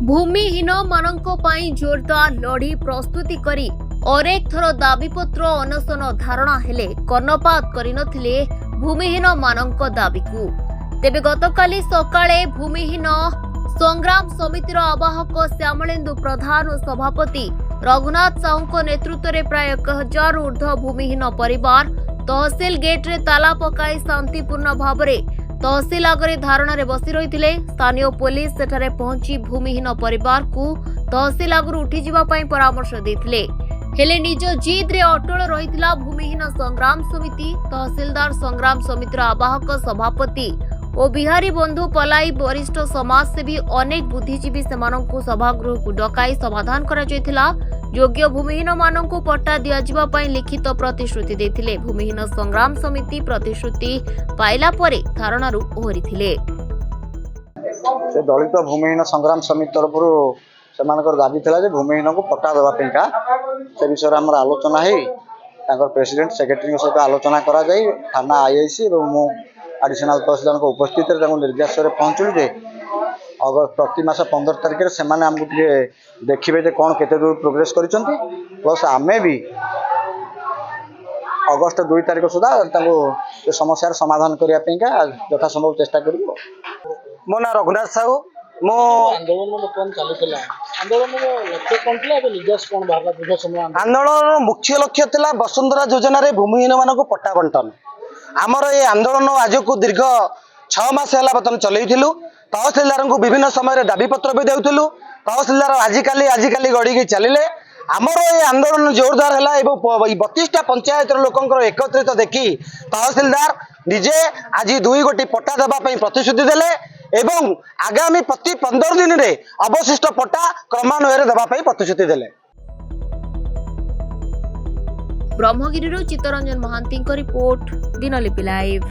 भूमिहीन मानक पई जोरदार लड़ी प्रस्तुति करी अनेक थर दाबीपत्र अनशन धारणा हेले कर्णपात करिनथिले भूमिहीन मानक दाबीकु। तेबे गतकाली सकाळे भूमिहीन संग्राम समितिर आवाहक श्यामलेन्दु प्रधान और सभापति रघुनाथ साहू नेतृत्व में प्राय 1000 ऊर्ध्व भूमिहीन परिवार तहसील गेट रे ताला पकाई शांतिपूर्ण भाव तहसील आगे धारणा रे बसी रही। स्थानीय पुलिस सेठारे पहुंची भूमिहीन परिवार को तहसील आगु उठी जिबा पई परामर्श देथिले। हेले निज जिद रे अटल रहितला भूमिहीन संग्राम समिति। तहसीलदार संग्राम समितिर आवाहक सभापति और बिहारी बंधु पलाई वरिष्ठ समाजसेवी अनेक बुद्धिजीवी सेमानंकु सभागृह को डकाई समाधान करा जायतिला। योग्य भूमिहीन मानंकु पट्टा दिया जिबा पई लिखित प्रतिश्रुति देथिले। भूमिहीन संग्राम समिति प्रतिश्रुति पाइला परे धारणारु ओहरिथिले। से दलित भूमिहीन संग्राम समिति तरफ सेमानकर दाबी थिला जे भूमिहीन को पट्टा देबा पेका से विषय हमर आलोचना है। तांकर प्रेसिडेंट सेक्रेटरी सहित आलोचना करा जाई। थाना आईआईसी और मु एडिशनल तहसीलदार को उपस्थित निर्देश पहुंचलु जे अगस्त प्रति मास 15 तारिख से आमको देखिए जे कौन केते दूर प्रोग्रेस करिसंती। प्लस आमे भी अगस्त 2 तारिख सुधा समस्या समाधान करने यथा संभव चेष्टा करूँ। मो ना रघुनाथ साहू। मो आंदोलन मुख्य लक्ष्य थिला वसुंधरा योजना रे भूमिहीन मानक पट्टा बंटन। आमर ये आंदोलन आज को दीर्घ 6 मास है बर्तमान चलू। तहसीलदार को विभिन्न समय दाबी पत्र भी देउथिलु। तहसीलदार आजिकाली गड़ी चलिले। आमर ये आंदोलन जोरदार है। 32टा पंचायत लोकंर एकत्रित देखी तहसीलदार निजे आज 2 गोटी पट्टा देवाई प्रतिश्रुति देले एवं आगामी प्रति 15 दिन रे अवशिष्ट पट्टा क्रमान्वय देवाई प्रतिश्रुति देले। Brahmagiri Chittaranjan Mohanty report Dinalipi live.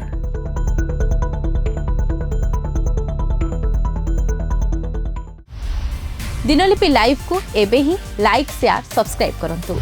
Dinalipi live को एबे ही लाइक शेयर सब्सक्राइब करंतु।